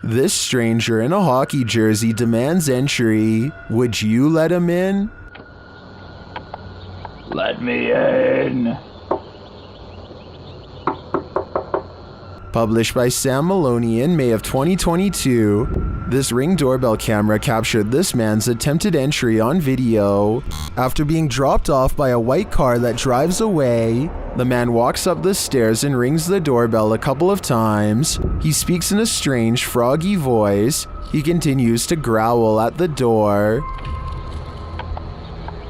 This stranger in a hockey jersey demands entry. Would you let him in? Let me in. Published by Sam Maloney in May of 2022, this Ring doorbell camera captured this man's attempted entry on video. After being dropped off by a white car that drives away, the man walks up the stairs and rings the doorbell a couple of times. He speaks in a strange, froggy voice. He continues to growl at the door.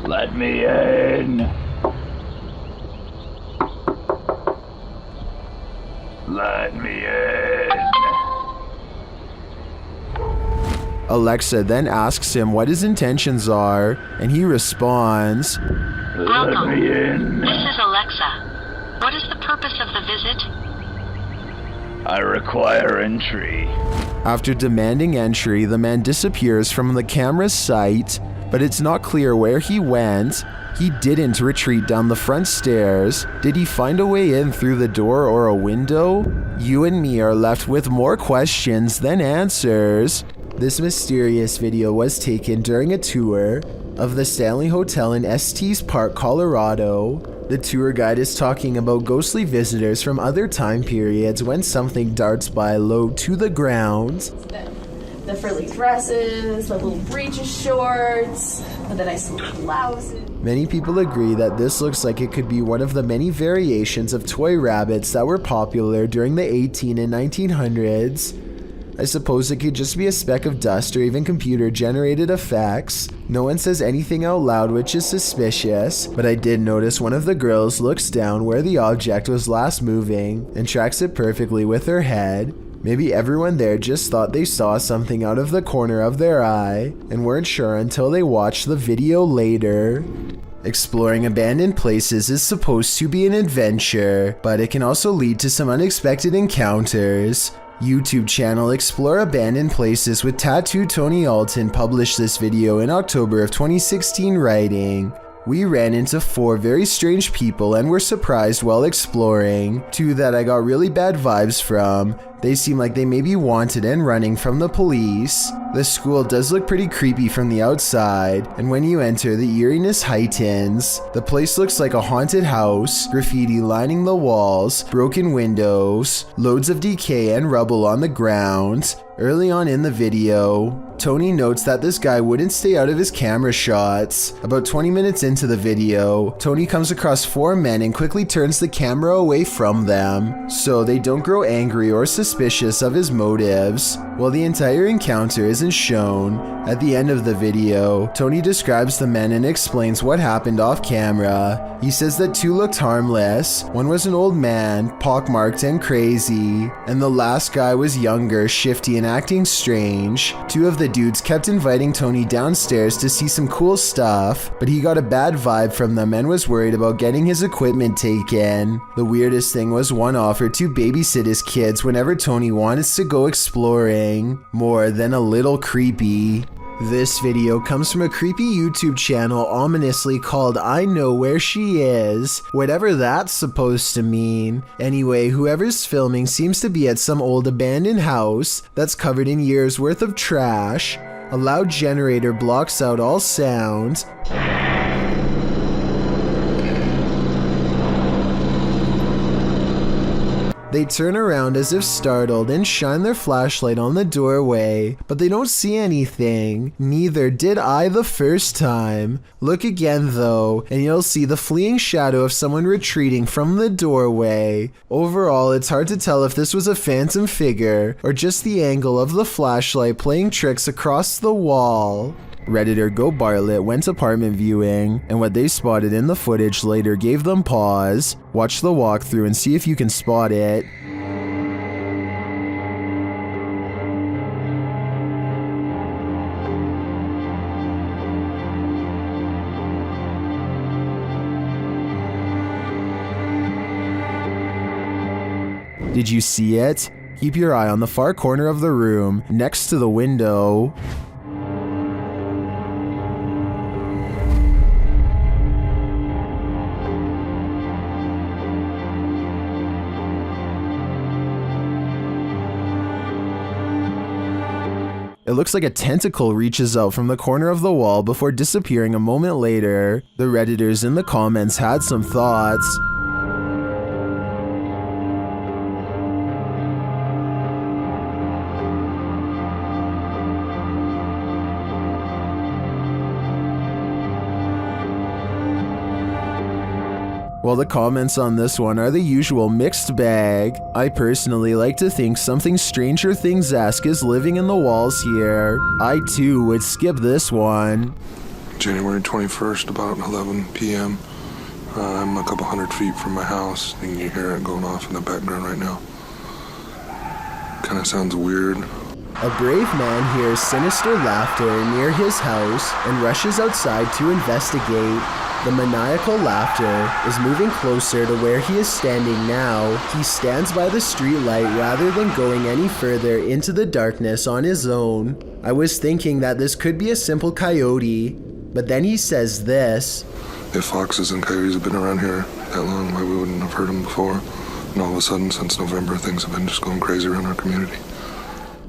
Let me in. Let me in. Alexa then asks him what his intentions are, and he responds, Let me in. This is Alexa. What is the purpose of the visit? I require entry. After demanding entry, the man disappears from the camera's sight, but it's not clear where he went. He didn't retreat down the front stairs. Did he find a way in through the door or a window? You and me are left with more questions than answers. This mysterious video was taken during a tour of the Stanley Hotel in Estes Park, Colorado. The tour guide is talking about ghostly visitors from other time periods when something darts by low to the ground. The frilly dresses, the little breeches shorts, the nice little blouses. Many people agree that this looks like it could be one of the many variations of toy rabbits that were popular during the 1800s and 1900s. I suppose it could just be a speck of dust or even computer-generated effects. No one says anything out loud, which is suspicious, but I did notice one of the girls looks down where the object was last moving and tracks it perfectly with her head. Maybe everyone there just thought they saw something out of the corner of their eye and weren't sure until they watched the video later. Exploring abandoned places is supposed to be an adventure, but it can also lead to some unexpected encounters. YouTube channel Explore Abandoned Places with Tattoo Tony Alton published this video in October of 2016, writing, "We ran into 4 very strange people and were surprised while exploring. 2 that I got really bad vibes from. They seem like they may be wanted and running from the police. The school does look pretty creepy from the outside, and when you enter, the eeriness heightens. The place looks like a haunted house, graffiti lining the walls, broken windows, loads of decay and rubble on the ground." Early on in the video, Tony notes that this guy wouldn't stay out of his camera shots. About 20 minutes into the video, Tony comes across 4 men and quickly turns the camera away from them, so they don't grow angry or suspicious of his motives. While the entire encounter isn't shown, at the end of the video, Tony describes the men and explains what happened off camera. He says that 2 looked harmless, one was an old man, pockmarked and crazy, and the last guy was younger, shifty and acting strange. 2 of the dudes kept inviting Tony downstairs to see some cool stuff, but he got a bad vibe from them and was worried about getting his equipment taken. The weirdest thing was one offered to babysit his kids whenever Tony wanted to go exploring. More than a little creepy. This video comes from a creepy YouTube channel ominously called I Know Where She Is, whatever that's supposed to mean. Anyway, whoever's filming seems to be at some old abandoned house that's covered in years worth of trash. A loud generator blocks out all sound. They turn around as if startled and shine their flashlight on the doorway, but they don't see anything. Neither did I the first time. Look again though, and you'll see the fleeing shadow of someone retreating from the doorway. Overall, it's hard to tell if this was a phantom figure or just the angle of the flashlight playing tricks across the wall. Redditor Go Bartlett went apartment viewing, and what they spotted in the footage later gave them pause. Watch the walkthrough and see if you can spot it. Did you see it? Keep your eye on the far corner of the room, next to the window. It looks like a tentacle reaches out from the corner of the wall before disappearing a moment later. The Redditors in the comments had some thoughts. While the comments on this one are the usual mixed bag, I personally like to think something Stranger Things-esque is living in the walls here. I too would skip this one. January 21st, about 11 p.m. I'm a couple hundred feet from my house, and you hear it going off in the background right now. Kinda sounds weird. A brave man hears sinister laughter near his house and rushes outside to investigate. The maniacal laughter is moving closer to where he is standing now. He stands by the streetlight rather than going any further into the darkness on his own. I was thinking that this could be a simple coyote, but then he says this. If foxes and coyotes have been around here that long, why we wouldn't have heard them before? And all of a sudden, since November, things have been just going crazy around our community.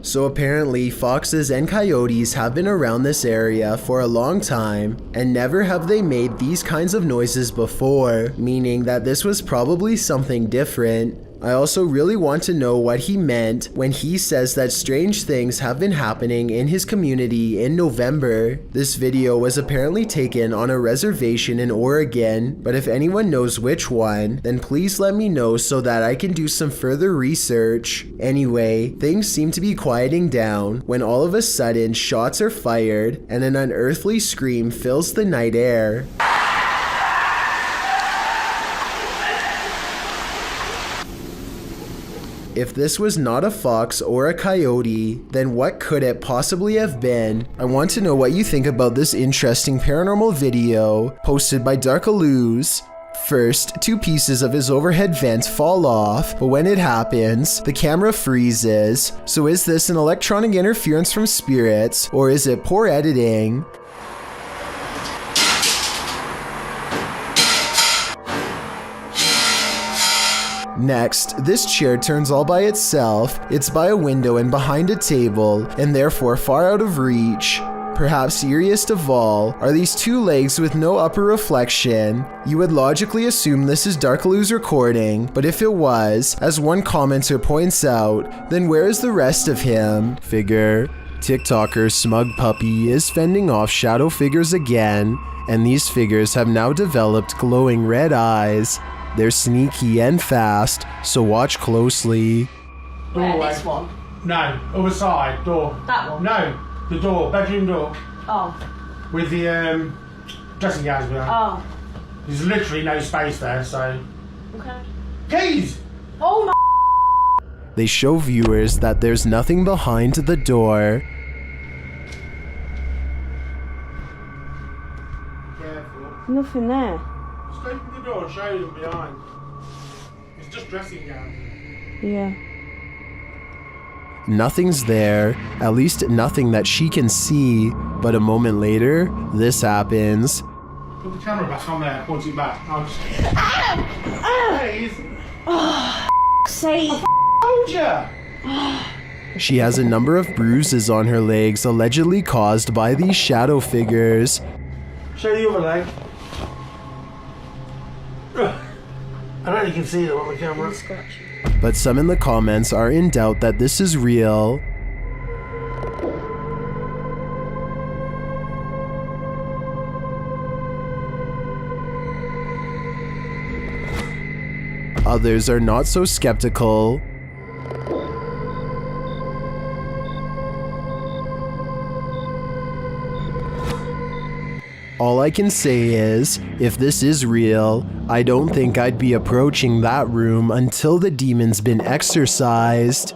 So apparently, foxes and coyotes have been around this area for a long time, and never have they made these kinds of noises before, meaning that this was probably something different. I also really want to know what he meant when he says that strange things have been happening in his community in November. This video was apparently taken on a reservation in Oregon, but if anyone knows which one, then please let me know so that I can do some further research. Anyway, things seem to be quieting down when all of a sudden shots are fired and an unearthly scream fills the night air. If this was not a fox or a coyote, then what could it possibly have been? I want to know what you think about this interesting paranormal video posted by Darkalooz. First, two pieces of his overhead vent fall off, but when it happens, the camera freezes. So is this an electronic interference from spirits, or is it poor editing? Next, this chair turns all by itself. It's by a window and behind a table, and therefore far out of reach. Perhaps eeriest of all are these two legs with no upper reflection. You would logically assume this is Darkalooz recording, but if it was, as one commenter points out, then where is the rest of him? Figure. TikToker Smug Puppy is fending off shadow figures again, and these figures have now developed glowing red eyes. They're sneaky and fast, so watch closely. Yeah, this one. No, other side, door. That one? No, the door, bedroom door. Oh. With the dressing gowns behind. Oh. There's literally no space there, so... Okay. Keys! Oh my... They show viewers that there's nothing behind the door. Careful. Nothing there. Just open the door and show them behind. It's just dressing gowns. Yeah. Nothing's there, at least nothing that she can see, but a moment later, this happens. Put the camera back on there, point it back. I'm just... Please! Say. Told you! She has a number of bruises on her legs allegedly caused by these shadow figures. Show the other leg. I don't think you can see them on the camera. But some in the comments are in doubt that this is real. Others are not so skeptical. All I can say is, if this is real, I don't think I'd be approaching that room until the demon's been exorcised.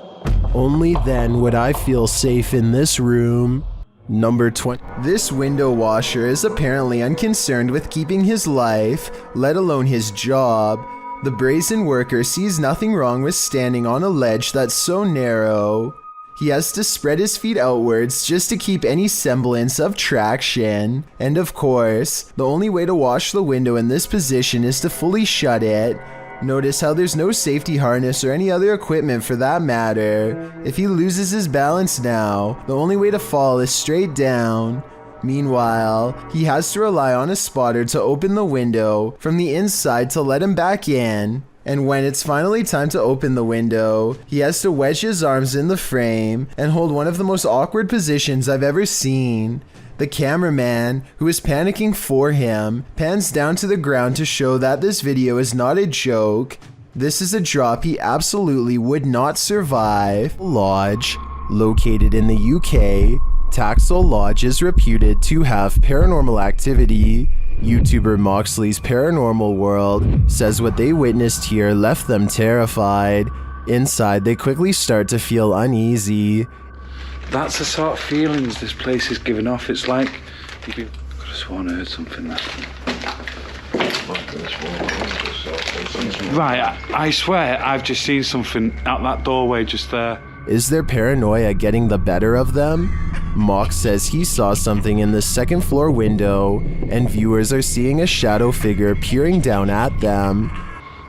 Only then would I feel safe in this room. Number 20. This window washer is apparently unconcerned with keeping his life, let alone his job. The brazen worker sees nothing wrong with standing on a ledge that's so narrow. He has to spread his feet outwards just to keep any semblance of traction. And of course, the only way to wash the window in this position is to fully shut it, Notice how there's no safety harness or any other equipment for that matter. If he loses his balance now, the only way to fall is straight down. Meanwhile, he has to rely on a spotter to open the window from the inside to let him back in. And when it's finally time to open the window, he has to wedge his arms in the frame and hold one of the most awkward positions I've ever seen. The cameraman, who is panicking for him, pans down to the ground to show that this video is not a joke. This is a drop he absolutely would not survive. Lodge, located in the UK, Taxel Lodge is reputed to have paranormal activity. YouTuber Moxley's Paranormal World says what they witnessed here left them terrified. Inside, they quickly start to feel uneasy. That's the sort of feelings this place is giving off. It's like I could have sworn I heard something there. Right, I swear I've just seen something out that doorway just there. Is their paranoia getting the better of them? Mox says he saw something in the second floor window, and viewers are seeing a shadow figure peering down at them.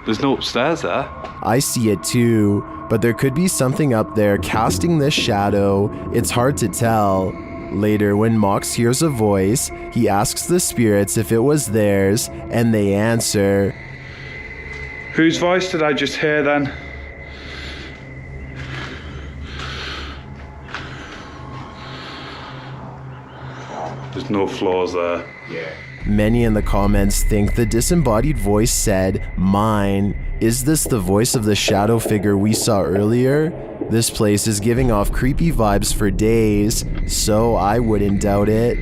There's no upstairs there. I see it too, but there could be something up there casting this shadow. It's hard to tell. Later, when Mox hears a voice, he asks the spirits if it was theirs, and they answer. Whose voice did I just hear then? There's no floors there. Yeah. Many in the comments think the disembodied voice said, "Mine." Is this the voice of the shadow figure we saw earlier? This place is giving off creepy vibes for days, so I wouldn't doubt it.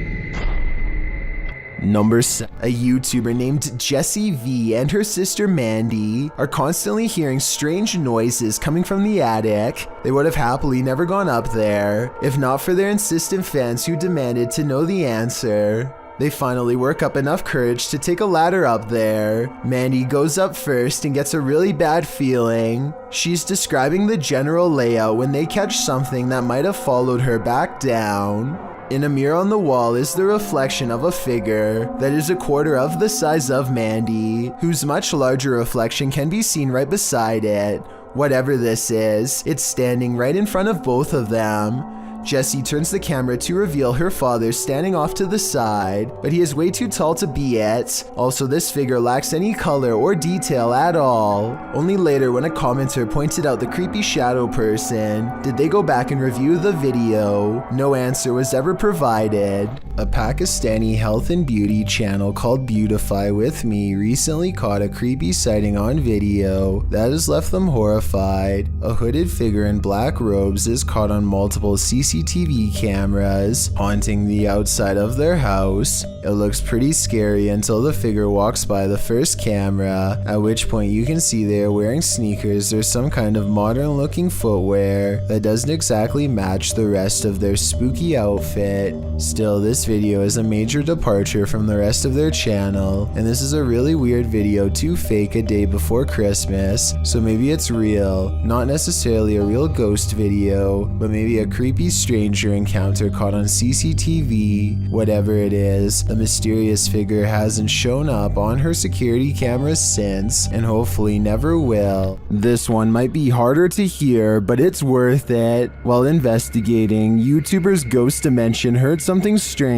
Number 7. A YouTuber named Jessie V and her sister Mandy are constantly hearing strange noises coming from the attic. They would have happily never gone up there, if not for their insistent fans who demanded to know the answer. They finally work up enough courage to take a ladder up there. Mandy goes up first and gets a really bad feeling. She's describing the general layout when they catch something that might have followed her back down. In a mirror on the wall is the reflection of a figure that is a quarter of the size of Mandy, whose much larger reflection can be seen right beside it. Whatever this is, it's standing right in front of both of them. Jessie turns the camera to reveal her father standing off to the side, but he is way too tall to be it. Also, this figure lacks any color or detail at all. Only later, when a commenter pointed out the creepy shadow person, did they go back and review the video. No answer was ever provided. A Pakistani health and beauty channel called Beautify With Me recently caught a creepy sighting on video that has left them horrified. A hooded figure in black robes is caught on multiple CCTV cameras haunting the outside of their house. It looks pretty scary until the figure walks by the first camera, at which point you can see they are wearing sneakers or some kind of modern looking footwear that doesn't exactly match the rest of their spooky outfit. Still, this video is a major departure from the rest of their channel, and this is a really weird video to fake a day before Christmas, so maybe it's real. Not necessarily a real ghost video, but maybe a creepy stranger encounter caught on CCTV. Whatever it is, the mysterious figure hasn't shown up on her security cameras since, and hopefully never will. This one might be harder to hear, but it's worth it. While investigating, YouTuber's Ghost Dimension heard something strange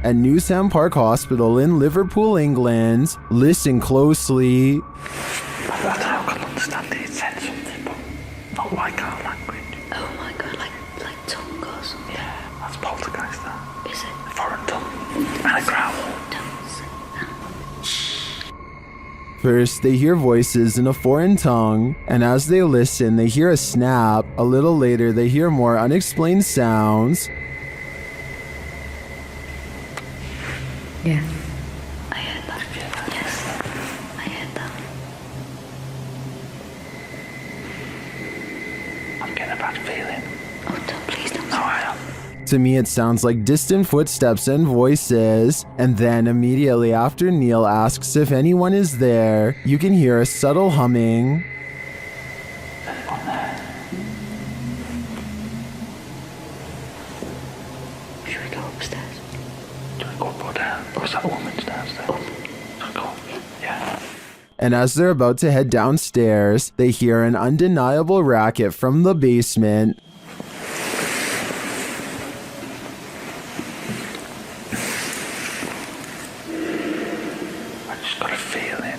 at Newsham Park Hospital in Liverpool, England. Listen closely. I don't know, I can understand it. It said something, but not like our language. Oh my god, like tongue or something. Yeah, that's poltergeist, that. Is it? A foreign tongue. And a growl. First, they hear voices in a foreign tongue, and as they listen, they hear a snap. A little later, they hear more unexplained sounds. Yeah. I heard that. Yes. I heard that. I'm getting a bad feeling. Oh, don't, please don't. No, I am. To me, it sounds like distant footsteps and voices. And then, immediately after Neil asks if anyone is there, you can hear a subtle humming. Anyone there? Should we go upstairs? Do we go up or down? Or is that a woman's downstairs? Should we go? Yeah. And as they're about to head downstairs, they hear an undeniable racket from the basement. I just got a feeling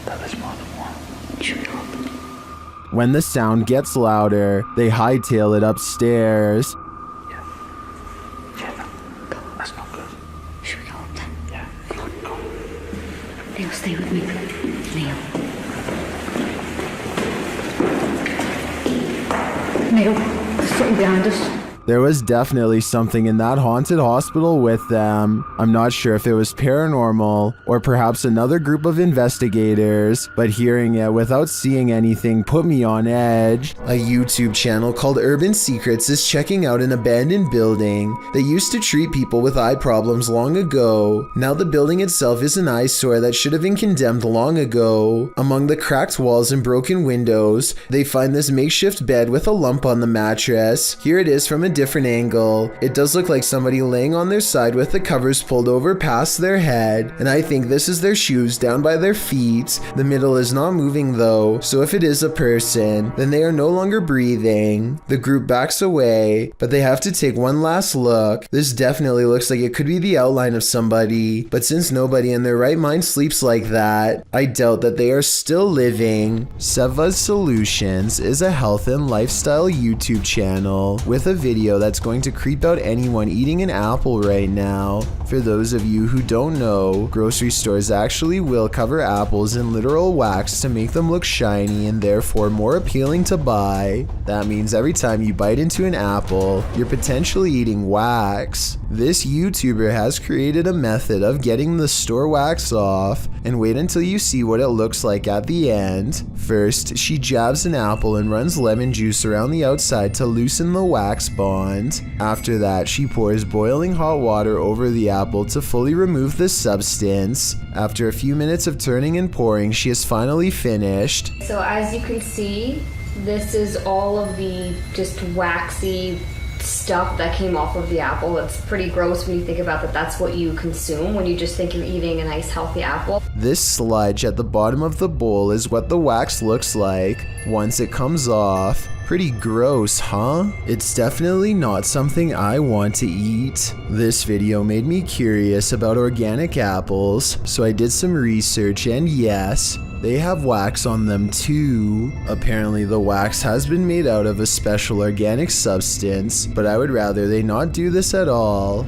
that there's more than one. When the sound gets louder, they hightail it upstairs. Yeah, no. That's not good. Should we go up then? Yeah, go. Neil, stay with me. Neil, there's something behind us. There was definitely something in that haunted hospital with them. I'm not sure if it was paranormal or perhaps another group of investigators, but hearing it without seeing anything put me on edge. A YouTube channel called Urban Secrets is checking out an abandoned building that used to treat people with eye problems long ago. Now the building itself is an eyesore that should have been condemned long ago. Among the cracked walls and broken windows, they find this makeshift bed with a lump on the mattress. Here it is from a different angle. It does look like somebody laying on their side with the covers pulled over past their head, and I think this is their shoes down by their feet. The middle is not moving though, so if it is a person, then they are no longer breathing. The group backs away, but they have to take one last look. This definitely looks like it could be the outline of somebody, but since nobody in their right mind sleeps like that, I doubt that they are still living. Seva's Solutions is a health and lifestyle YouTube channel with a video that's going to creep out anyone eating an apple right now. For those of you who don't know, grocery stores actually will cover apples in literal wax to make them look shiny and therefore more appealing to buy. That means every time you bite into an apple, you're potentially eating wax. This YouTuber has created a method of getting the store wax off, and wait until you see what it looks like at the end. First, she jabs an apple and runs lemon juice around the outside to loosen the wax bond. After that, she pours boiling hot water over the apple to fully remove the substance. After a few minutes of turning and pouring, she is finally finished. So as you can see, this is all of the just waxy stuff that came off of the apple. It's pretty gross when you think about that. That's what you consume when you just think you're eating a nice healthy apple. This sludge at the bottom of the bowl is what the wax looks like once it comes off. Pretty gross, huh? It's definitely not something I want to eat. This video made me curious about organic apples, so I did some research, and yes, they have wax on them too. Apparently the wax has been made out of a special organic substance, but I would rather they not do this at all.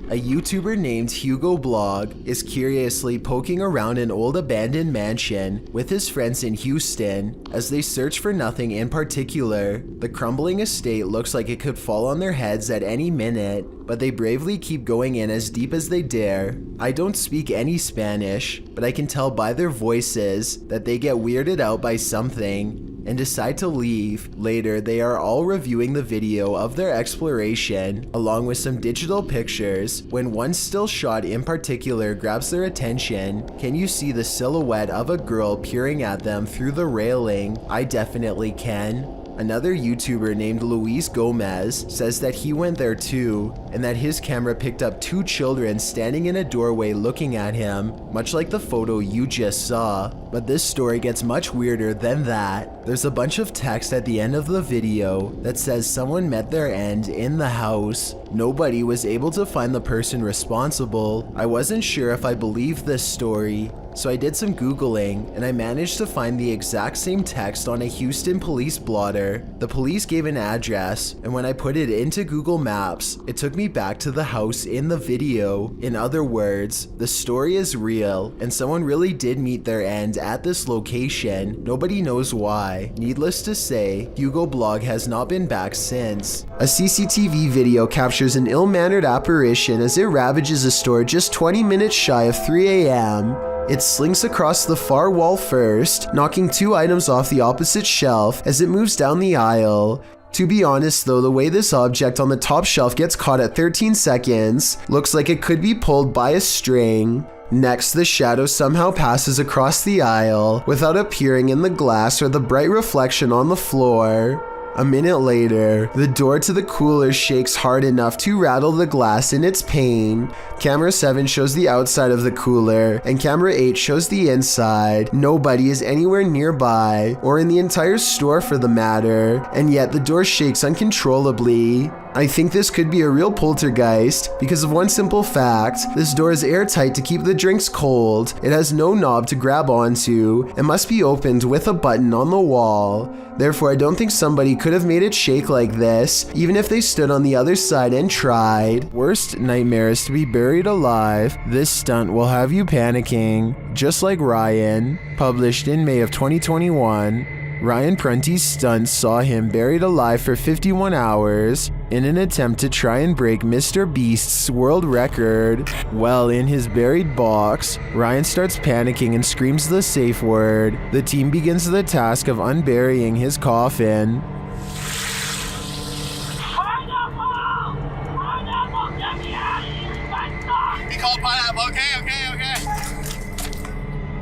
A YouTuber named Hugo Blog is curiously poking around an old abandoned mansion with his friends in Houston as they search for nothing in particular. The crumbling estate looks like it could fall on their heads at any minute, but they bravely keep going in as deep as they dare. I don't speak any Spanish, but I can tell by their voices that they get weirded out by something and decide to leave. Later, they are all reviewing the video of their exploration, along with some digital pictures, when one still shot in particular grabs their attention. Can you see the silhouette of a girl peering at them through the railing? I definitely can. Another YouTuber named Luis Gomez says that he went there too, and that his camera picked up two children standing in a doorway looking at him, much like the photo you just saw. But this story gets much weirder than that. There's a bunch of text at the end of the video that says someone met their end in the house. Nobody was able to find the person responsible. I wasn't sure if I believed this story, so I did some Googling, and I managed to find the exact same text on a Houston police blotter. The police gave an address, and when I put it into Google Maps, it took me back to the house in the video. In other words, the story is real, and someone really did meet their end at this location. Nobody knows why. Needless to say, Hugo Blog has not been back since. A CCTV video captures an ill-mannered apparition as it ravages a store just 20 minutes shy of 3 a.m. It slinks across the far wall first, knocking two items off the opposite shelf as it moves down the aisle. To be honest though, the way this object on the top shelf gets caught at 13 seconds looks like it could be pulled by a string. Next, the shadow somehow passes across the aisle without appearing in the glass or the bright reflection on the floor. A minute later, the door to the cooler shakes hard enough to rattle the glass in its pane. Camera 7 shows the outside of the cooler, and camera 8 shows the inside. Nobody is anywhere nearby, or in the entire store for the matter, and yet the door shakes uncontrollably. I think this could be a real poltergeist because of one simple fact. This door is airtight to keep the drinks cold. It has no knob to grab onto and must be opened with a button on the wall. Therefore, I don't think somebody could have made it shake like this, even if they stood on the other side and tried. Worst nightmare is to be buried alive. This stunt will have you panicking, just like Ryan. Published in May of 2021. Ryan Prunty's stunt saw him buried alive for 51 hours in an attempt to try and break Mr. Beast's world record. Well, in his buried box, Ryan starts panicking and screams the safe word. The team begins the task of unburying his coffin.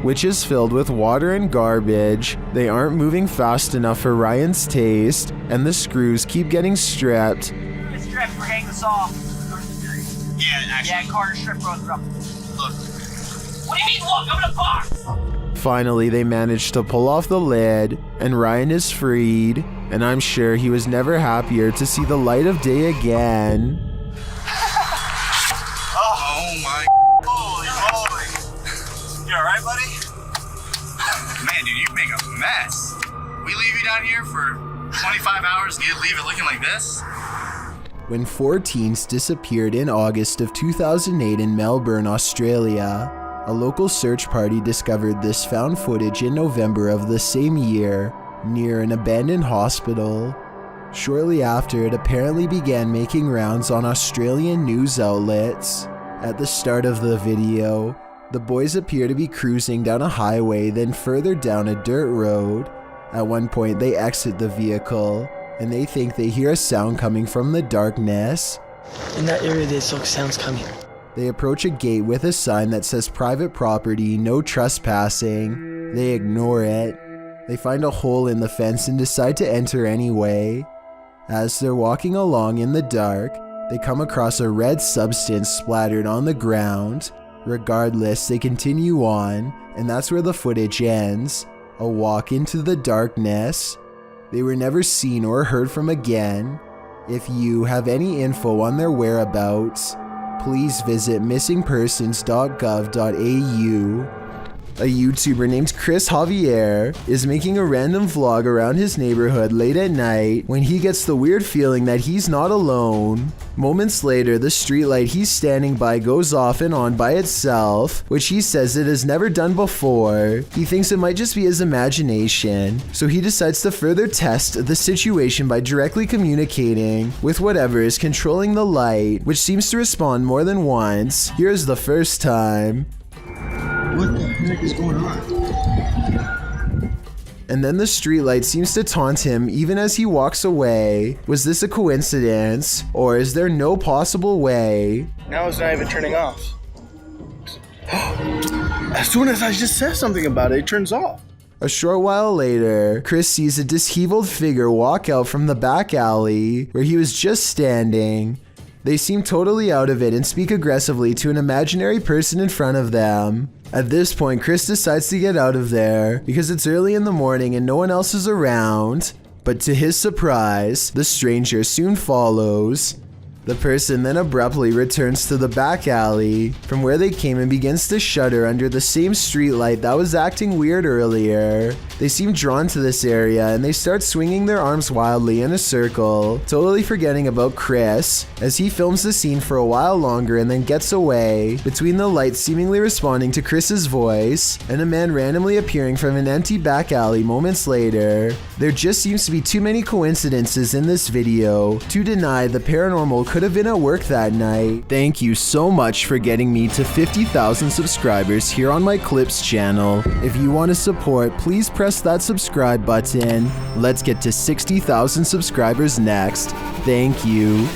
Which is filled with water and garbage. They aren't moving fast enough for Ryan's taste, and the screws keep getting stripped. It's stripped, we're hanging this off. Yeah, actually. Yeah, Carter stripped both up. Look. What do you mean, look? I'm in a box! Finally, they manage to pull off the lid, and Ryan is freed, and I'm sure he was never happier to see the light of day again. Oh my holy moly. You alright, buddy? Man, dude, you make a mess. We leave you down here for 25 hours and you leave it looking like this? When 4 teens disappeared in August of 2008 in Melbourne, Australia, a local search party discovered this found footage in November of the same year near an abandoned hospital. Shortly after, it apparently began making rounds on Australian news outlets. At the start of the video, the boys appear to be cruising down a highway, then further down a dirt road. At one point, they exit the vehicle, and they think they hear a sound coming from the darkness. In that area, there's sounds coming. They approach a gate with a sign that says private property, no trespassing. They ignore it. They find a hole in the fence and decide to enter anyway. As they're walking along in the dark, they come across a red substance splattered on the ground. Regardless, they continue on, and that's where the footage ends. A walk into the darkness. They were never seen or heard from again. If you have any info on their whereabouts, please visit missingpersons.gov.au. A YouTuber named Chris Javier is making a random vlog around his neighborhood late at night when he gets the weird feeling that he's not alone. Moments later, the streetlight he's standing by goes off and on by itself, which he says it has never done before. He thinks it might just be his imagination, so he decides to further test the situation by directly communicating with whatever is controlling the light, which seems to respond more than once. Here's the first time. What the heck is going on? And then the streetlight seems to taunt him even as he walks away. Was this a coincidence, or is there no possible way? Now it's not even turning off. As soon as I just said something about it, it turns off. A short while later, Chris sees a disheveled figure walk out from the back alley where he was just standing. They seem totally out of it and speak aggressively to an imaginary person in front of them. At this point, Chris decides to get out of there because it's early in the morning and no one else is around. But to his surprise, the stranger soon follows. The person then abruptly returns to the back alley from where they came and begins to shudder under the same streetlight that was acting weird earlier. They seem drawn to this area and they start swinging their arms wildly in a circle, totally forgetting about Chris as he films the scene for a while longer and then gets away, between the lights seemingly responding to Chris's voice and a man randomly appearing from an empty back alley moments later. There just seems to be too many coincidences in this video to deny the paranormal could have been at work that night. Thank you so much for getting me to 50,000 subscribers here on my Clips channel. If you want to support, please press that subscribe button. Let's get to 60,000 subscribers next. Thank you.